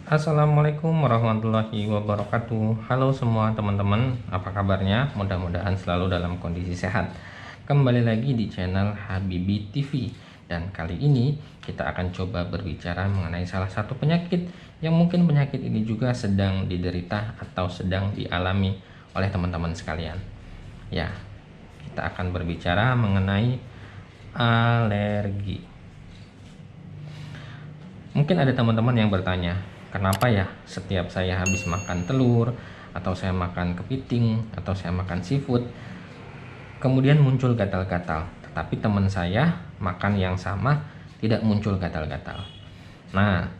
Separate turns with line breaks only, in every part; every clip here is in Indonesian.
Assalamualaikum warahmatullahi wabarakatuh. Halo semua teman-teman, apa kabarnya? Mudah-mudahan selalu dalam kondisi sehat. Kembali lagi di channel Habibi TV. Dan kali ini kita akan coba berbicara mengenai salah satu penyakit yang mungkin penyakit ini juga sedang diderita atau sedang dialami oleh teman-teman sekalian. Ya, kita akan berbicara mengenai alergi. Mungkin ada teman-teman yang bertanya, kenapa ya setiap saya habis makan telur, atau saya makan kepiting, atau saya makan seafood, kemudian muncul gatal-gatal, tetapi teman saya makan yang sama tidak muncul gatal-gatal. Nah,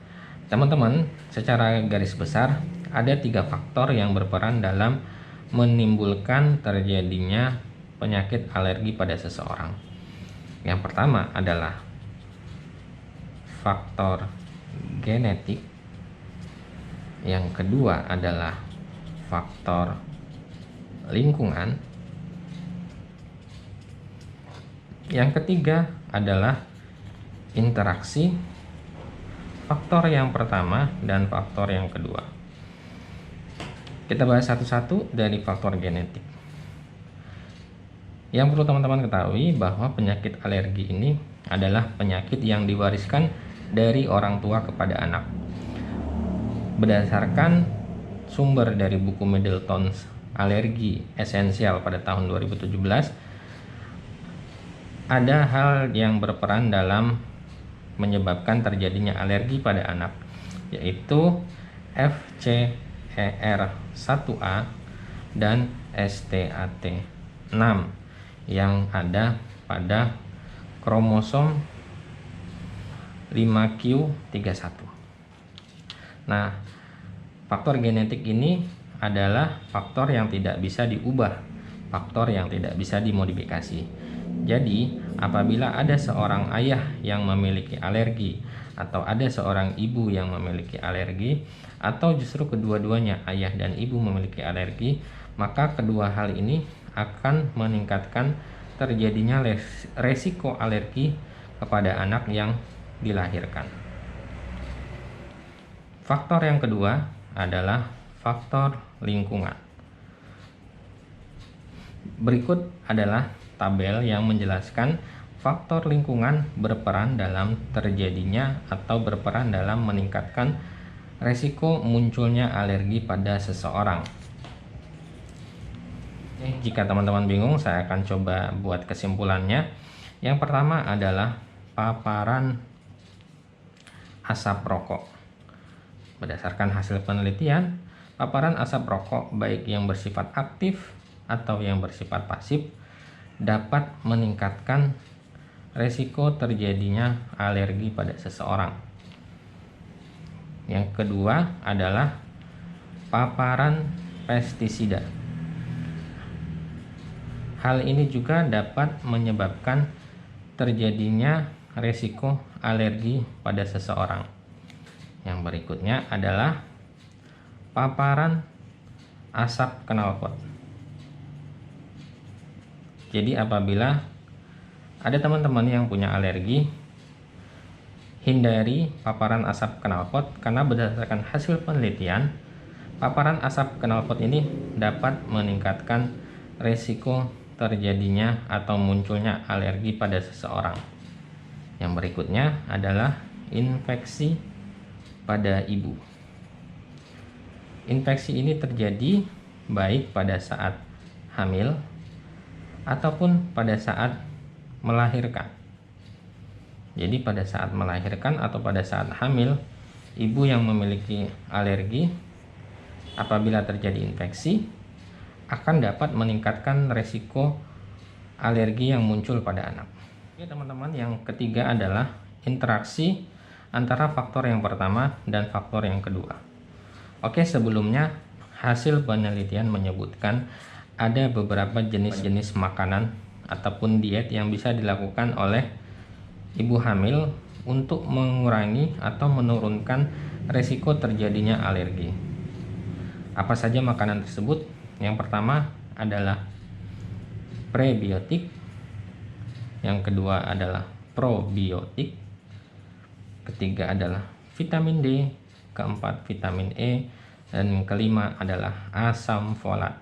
teman-teman, secara garis besar ada 3 faktor yang berperan dalam menimbulkan terjadinya penyakit alergi pada seseorang. Yang pertama adalah faktor genetik, yang kedua adalah faktor lingkungan, yang ketiga adalah interaksi faktor yang pertama dan faktor yang kedua. Kita bahas satu-satu dari faktor genetik. Yang perlu teman-teman ketahui bahwa penyakit alergi ini adalah penyakit yang diwariskan dari orang tua kepada anak. Berdasarkan sumber dari buku Middleton's Alergi Esensial pada tahun 2017, ada hal yang berperan dalam menyebabkan terjadinya alergi pada anak, yaitu FCER1A dan STAT6 yang ada pada kromosom 5q31. Nah, faktor genetik ini adalah faktor yang tidak bisa diubah, faktor yang tidak bisa dimodifikasi. Jadi, apabila ada seorang ayah yang memiliki alergi, atau ada seorang ibu yang memiliki alergi, atau justru kedua-duanya ayah dan ibu memiliki alergi, maka kedua hal ini akan meningkatkan terjadinya resiko alergi kepada anak yang dilahirkan. Faktor yang kedua adalah faktor lingkungan. Berikut adalah tabel yang menjelaskan faktor lingkungan berperan dalam terjadinya atau berperan dalam meningkatkan resiko munculnya alergi pada seseorang. Jika teman-teman bingung, saya akan coba buat kesimpulannya. Yang pertama adalah paparan asap rokok. Berdasarkan hasil penelitian, paparan asap rokok baik yang bersifat aktif atau yang bersifat pasif dapat meningkatkan resiko terjadinya alergi pada seseorang. Yang kedua adalah paparan pestisida. Hal ini juga dapat menyebabkan terjadinya resiko alergi pada seseorang. Yang berikutnya adalah paparan asap knalpot. Jadi apabila ada teman-teman yang punya alergi, hindari paparan asap knalpot, karena berdasarkan hasil penelitian, paparan asap knalpot ini dapat meningkatkan resiko terjadinya atau munculnya alergi pada seseorang. Yang berikutnya adalah infeksi pada ibu. Infeksi ini terjadi baik pada saat hamil ataupun pada saat melahirkan. Jadi pada saat melahirkan atau pada saat hamil, ibu yang memiliki alergi, apabila terjadi infeksi, akan dapat meningkatkan resiko alergi yang muncul pada anak. Oke teman-teman, yang ketiga adalah interaksi antara faktor yang pertama dan faktor yang kedua. Oke, sebelumnya hasil penelitian menyebutkan ada beberapa jenis-jenis makanan ataupun diet yang bisa dilakukan oleh ibu hamil untuk mengurangi atau menurunkan resiko terjadinya alergi. Apa saja makanan tersebut? Yang pertama adalah prebiotik, yang kedua adalah probiotik, ketiga adalah vitamin D, keempat vitamin E, dan kelima adalah asam folat.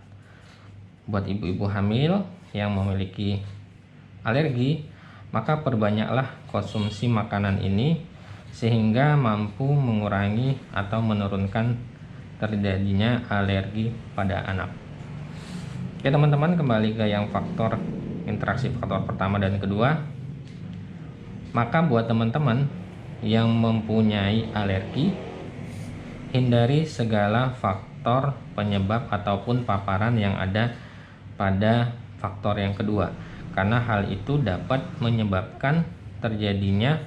Buat ibu-ibu hamil yang memiliki alergi, maka perbanyaklah konsumsi makanan ini sehingga mampu mengurangi atau menurunkan terjadinya alergi pada anak. Oke teman-teman, kembali ke yang faktor interaksi faktor pertama dan kedua. Maka buat teman-teman yang mempunyai alergi, hindari segala faktor penyebab ataupun paparan yang ada pada faktor yang kedua, karena hal itu dapat menyebabkan terjadinya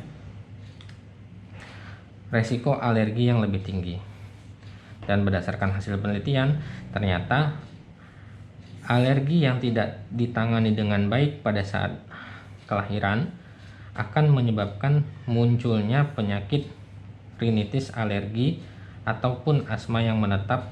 resiko alergi yang lebih tinggi. Dan berdasarkan hasil penelitian, ternyata alergi yang tidak ditangani dengan baik pada saat kelahiran akan menyebabkan munculnya penyakit rinitis alergi ataupun asma yang menetap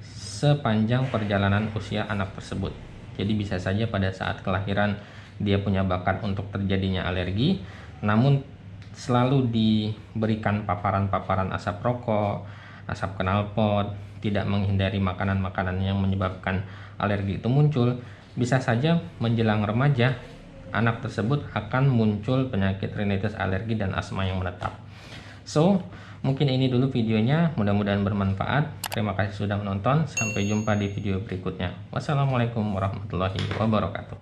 sepanjang perjalanan usia anak tersebut. Jadi bisa saja pada saat kelahiran dia punya bakat untuk terjadinya alergi, namun selalu diberikan paparan-paparan asap rokok, asap knalpot, tidak menghindari makanan-makanan yang menyebabkan alergi itu muncul. Bisa saja menjelang remaja anak tersebut akan muncul penyakit rinitis alergi dan asma yang menetap. So, mungkin ini dulu videonya, mudah-mudahan bermanfaat. Terima kasih sudah menonton, sampai jumpa di video berikutnya. Wassalamualaikum warahmatullahi wabarakatuh.